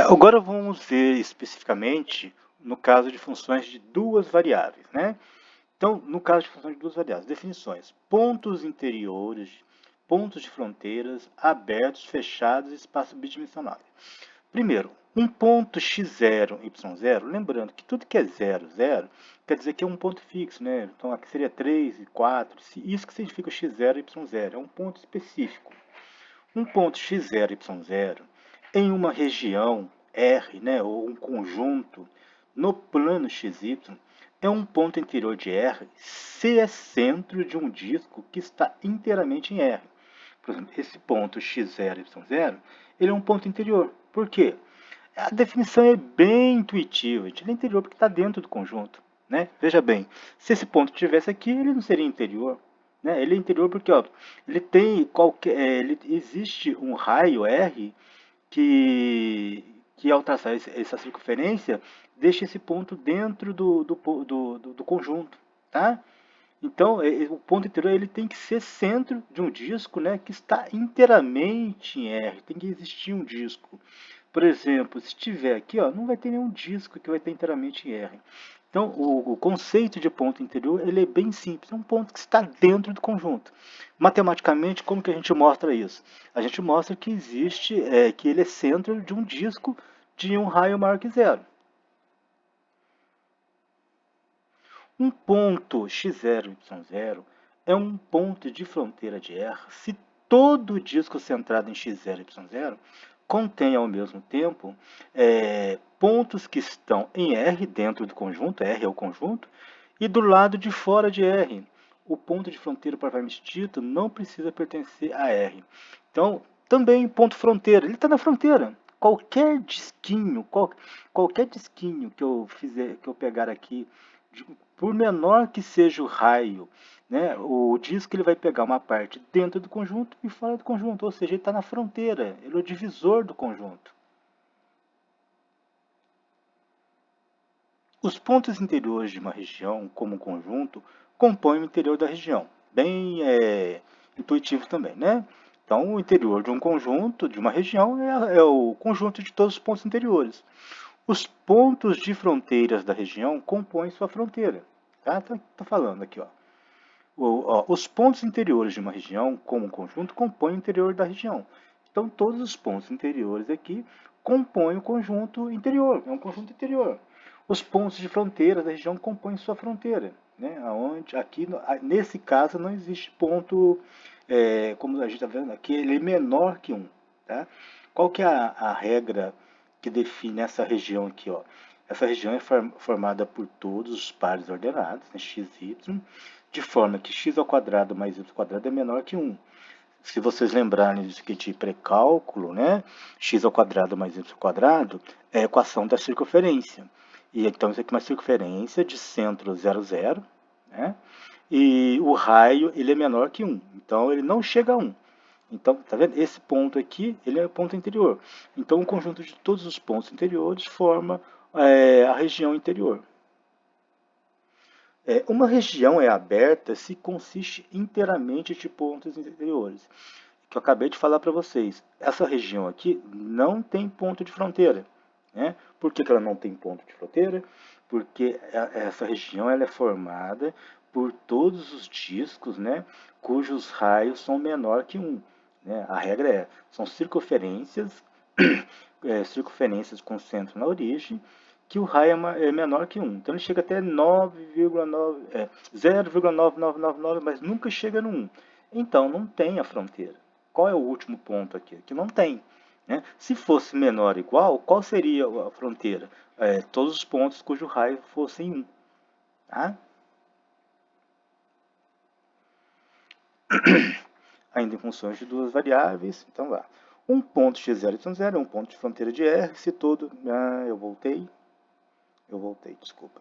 Agora vamos ver especificamente no caso de funções de duas variáveis, né? Então, no caso de funções de duas variáveis, definições: pontos interiores, pontos de fronteiras, abertos, fechados e espaço bidimensional. Primeiro, um ponto x0, y0, lembrando que tudo que é 0, 0, quer dizer que é um ponto fixo, né? Então aqui seria 3 e 4, isso que significa x0 e y0, é um ponto específico. Um ponto x0, y0 em uma região R, né, ou um conjunto no plano XY, é um ponto interior de R se é centro de um disco que está inteiramente em R. Por exemplo, esse ponto x0, y0, ele é um ponto interior. Por quê? A definição é bem intuitiva. Ele é interior porque está dentro do conjunto. Né? Veja bem, se esse ponto estivesse aqui, ele não seria interior. Né? Ele é interior porque ele tem existe um raio R que ao traçar essa circunferência, deixa esse ponto dentro do conjunto. Tá? Então, o ponto interior ele tem que ser centro de um disco, né, que está inteiramente em R. Tem que existir um disco. Por exemplo, se tiver aqui, ó, não vai ter nenhum disco que vai ter inteiramente em R. Então, o conceito de ponto interior ele é bem simples. É um ponto que está dentro do conjunto. Matematicamente, como que a gente mostra isso? A gente mostra que existe, que ele é centro de um disco de um raio maior que zero. Um ponto x0, y0 é um ponto de fronteira de R se todo o disco centrado em x0, y0 contém ao mesmo tempo pontos que estão em R dentro do conjunto, R é o conjunto, e do lado de fora de R. O ponto de fronteira propriamente dito não precisa pertencer a R. Então, também ponto fronteira, ele está na fronteira. Qualquer disquinho, qualquer disquinho que eu pegar aqui, por menor que seja o raio, né, o disco ele vai pegar uma parte dentro do conjunto e fora do conjunto, ou seja, ele está na fronteira, ele é o divisor do conjunto. Os pontos interiores de uma região, como um conjunto, compõem o interior da região. Bem intuitivo também, né? Então, o interior de um conjunto, de uma região, é o conjunto de todos os pontos interiores. Os pontos de fronteiras da região compõem sua fronteira. Tá falando aqui, ó. Os pontos interiores de uma região, como um conjunto, compõem o interior da região. Então, todos os pontos interiores aqui compõem o conjunto interior, é um conjunto interior. Os pontos de fronteira da região compõem sua fronteira. Né? Aqui, nesse caso, não existe ponto, como a gente está vendo aqui, ele é menor que 1. Tá? Qual que é a regra que define essa região aqui? Ó? Essa região é formada por todos os pares ordenados, né, x, y, de forma que x ao quadrado mais y ao quadrado é menor que 1. Se vocês lembrarem disso aqui de pré-cálculo, né, x ao quadrado mais y ao quadrado é a equação da circunferência. E então isso aqui é uma circunferência de centro 0, 0, né, e o raio ele é menor que 1, então ele não chega a 1. Então, tá vendo? Esse ponto aqui, ele é o ponto interior. Então, o conjunto de todos os pontos interiores forma a região interior. Uma região é aberta se consiste inteiramente de pontos interiores. Que eu acabei de falar para vocês. Essa região aqui não tem ponto de fronteira. Né? Por que ela não tem ponto de fronteira? Porque essa região ela é formada por todos os discos, né, cujos raios são menor que 1. Né? A regra são circunferências, circunferências com centro na origem, que o raio é menor que 1. Então ele chega até 0,9999, mas nunca chega no 1. Então não tem a fronteira. Qual é o último ponto aqui? Que não tem. Né? Se fosse menor ou igual, qual seria a fronteira? Todos os pontos cujo raio fossem 1. Tá? Ainda em funções de duas variáveis, então vá. Um ponto x0 e y0 é um ponto de fronteira de R, se todo... eu voltei, desculpa.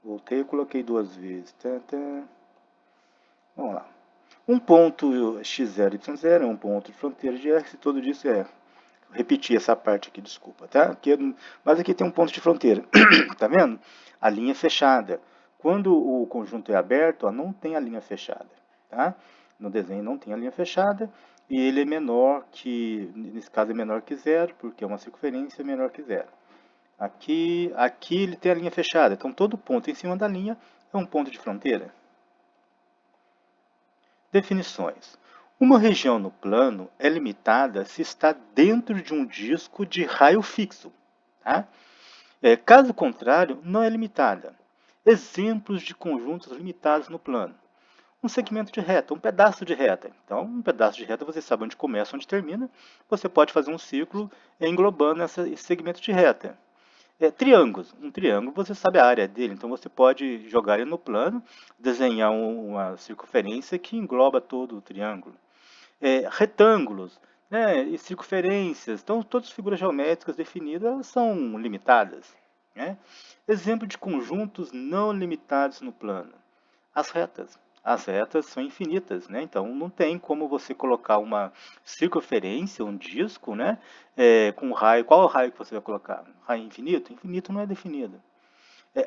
Voltei e coloquei duas vezes. Vamos lá. Um ponto x0 e y0 é um ponto de fronteira de R, se todo disso é... Repetir essa parte aqui, desculpa, tá? Mas aqui tem um ponto de fronteira, tá vendo? A linha fechada. Quando o conjunto é aberto, ó, não tem a linha fechada, tá? No desenho não tem a linha fechada, e ele é menor que, nesse caso é menor que zero, porque é uma circunferência menor que zero. Aqui ele tem a linha fechada, então todo ponto em cima da linha é um ponto de fronteira. Definições. Uma região no plano é limitada se está dentro de um disco de raio fixo. Tá? Caso contrário, não é limitada. Exemplos de conjuntos limitados no plano. Um segmento de reta, um pedaço de reta. Então, um pedaço de reta você sabe onde começa, onde termina. Você pode fazer um círculo englobando esse segmento de reta. Triângulos. Um triângulo, você sabe a área dele, então você pode jogar ele no plano, desenhar uma circunferência que engloba todo o triângulo. Retângulos, né, e circunferências, então todas as figuras geométricas definidas elas são limitadas. Né? Exemplo de conjuntos não limitados no plano. As retas. As retas são infinitas, né? Então não tem como você colocar uma circunferência, um disco, né? Com raio. Qual é o raio que você vai colocar? Raio infinito? Infinito não é definido.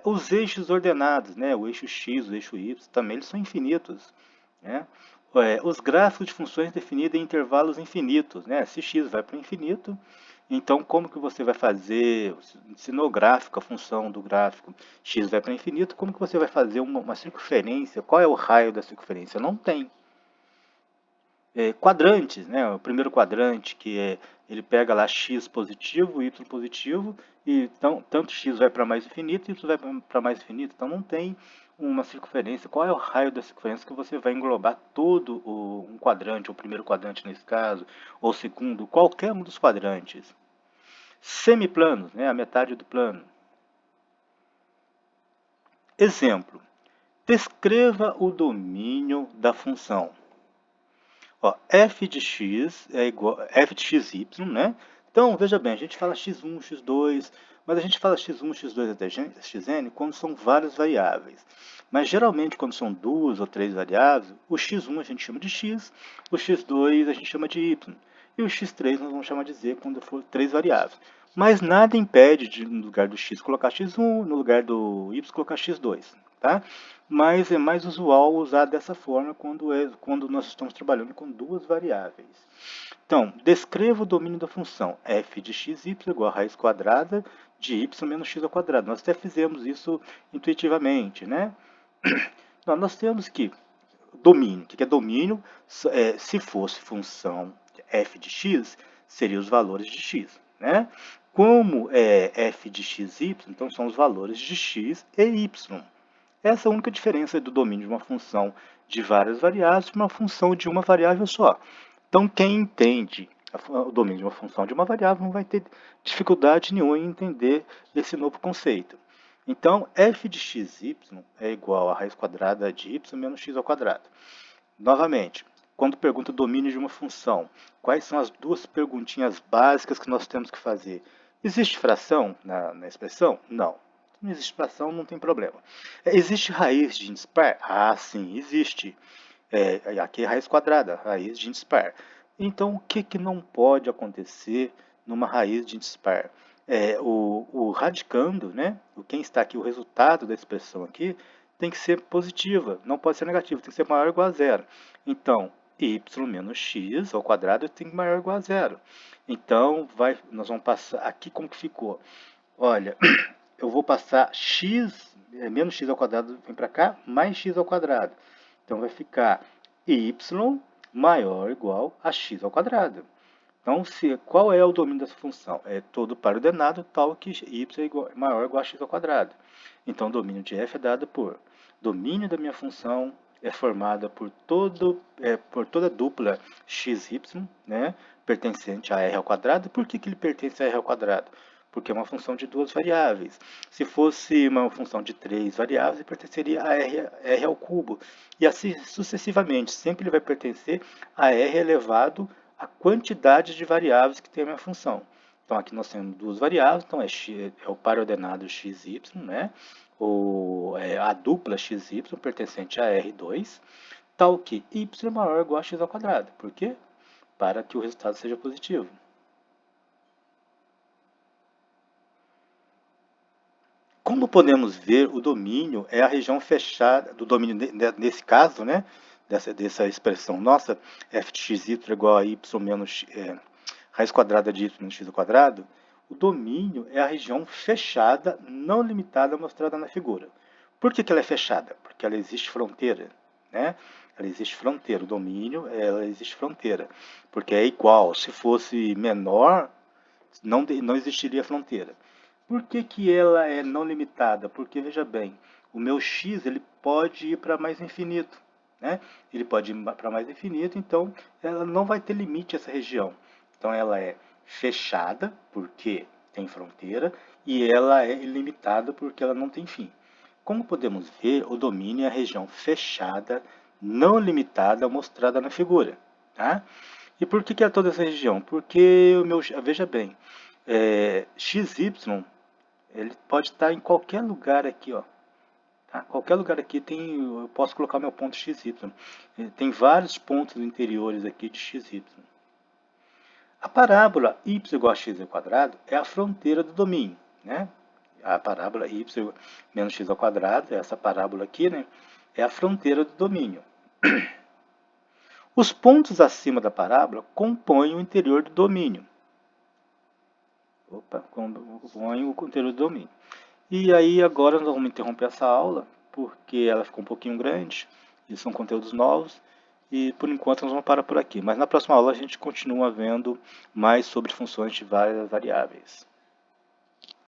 Os eixos ordenados, né? O eixo x, o eixo y, também eles são infinitos. Né? Os gráficos de funções definidas em intervalos infinitos, né? Se x vai para o infinito, então como que você vai fazer, se no gráfico, a função do gráfico x vai para o infinito, como que você vai fazer uma circunferência? Qual é o raio da circunferência? Não tem. Quadrantes, né? O primeiro quadrante, ele pega lá x positivo, y positivo, e então, tanto x vai para mais infinito, e y vai para mais infinito, então não tem uma circunferência. Qual é o raio da circunferência que você vai englobar todo um quadrante, ou o primeiro quadrante nesse caso, ou o segundo, qualquer um dos quadrantes. Semiplanos, né? A metade do plano. Exemplo, descreva o domínio da função. Ó, f de x é igual f de xy, né? Então, veja bem, a gente fala x1, x2, mas a gente fala x1, x2 até xn quando são várias variáveis. Mas geralmente, quando são duas ou três variáveis, o x1 a gente chama de x, o x2 a gente chama de y, e o x3 nós vamos chamar de z quando for três variáveis. Mas nada impede de, no lugar do x, colocar x1, no lugar do y, colocar x2. Tá? Mas é mais usual usar dessa forma quando nós estamos trabalhando com duas variáveis. Então, descreva o domínio da função f de xy igual a raiz quadrada de y menos x ao quadrado. Nós até fizemos isso intuitivamente, né? Nós temos que domínio. O que é domínio? Se fosse função f de x, seriam os valores de x. Né? Como é f de xy, então são os valores de x e y. Essa é a única diferença do domínio de uma função de várias variáveis para uma função de uma variável só. Então, quem entende o domínio de uma função de uma variável não vai ter dificuldade nenhuma em entender esse novo conceito. Então, f de xy é igual a raiz quadrada de y menos x ao quadrado. Novamente, quando pergunta o domínio de uma função, quais são as duas perguntinhas básicas que nós temos que fazer? Existe fração na expressão? Não. Não existe fração, não tem problema. Existe raiz de índice par? Ah, sim, existe. Aqui é raiz quadrada, raiz de índice par. Então, o que não pode acontecer numa raiz de índice par? O radicando, né? Quem está aqui, o resultado da expressão aqui, tem que ser positiva, não pode ser negativo, tem que ser maior ou igual a zero. Então, y menos x ao quadrado tem que ser maior ou igual a zero. Então, nós vamos passar aqui como que ficou. Olha, eu vou passar x, menos x ao quadrado vem para cá, mais x ao quadrado. Então, vai ficar y maior ou igual a x ao quadrado. Então, qual é o domínio dessa função? É todo par ordenado tal que y é maior ou igual a x ao quadrado. Então, o domínio de f é dado por domínio da minha função é formada por toda dupla xy, né, pertencente a r ao quadrado. Por que ele pertence a r ao quadrado? Porque é uma função de duas variáveis. Se fosse uma função de três variáveis, ele pertenceria a r ao cubo. E assim sucessivamente, sempre ele vai pertencer a r elevado à quantidade de variáveis que tem a minha função. Então aqui nós temos duas variáveis, então é o par ordenado xy, né? A dupla xy pertencente a R2, tal que y é maior ou igual a x ao quadrado. Por quê? Para que o resultado seja positivo. Como podemos ver, o domínio é a região fechada, do domínio nesse caso, né? dessa expressão nossa, f de xy é igual a y menos raiz quadrada de y menos x ao quadrado, o domínio é a região fechada, não limitada, mostrada na figura. Por que ela é fechada? Porque ela existe fronteira, né? Ela existe fronteira, o domínio, ela existe fronteira, porque é igual, se fosse menor, não existiria fronteira. Por que ela é não limitada? Porque, veja bem, o meu x ele pode ir para mais infinito, né? Ele pode ir para mais infinito, então ela não vai ter limite essa região. Então ela é fechada, porque tem fronteira, e ela é ilimitada, porque ela não tem fim. Como podemos ver, o domínio é a região fechada, não limitada, mostrada na figura. Tá? E por que é toda essa região? Porque veja bem, XY ele pode estar em qualquer lugar aqui, ó. Tá? Qualquer lugar aqui eu posso colocar meu ponto XY. Tem vários pontos interiores aqui de XY. A parábola y igual a x ao quadrado é a fronteira do domínio, né? A parábola y menos x ao quadrado, essa parábola aqui, né? É a fronteira do domínio. Os pontos acima da parábola compõem o interior do domínio. Compõem o interior do domínio. E aí agora nós vamos interromper essa aula, porque ela ficou um pouquinho grande, e são conteúdos novos, e por enquanto nós vamos parar por aqui. Mas na próxima aula a gente continua vendo mais sobre funções de várias variáveis.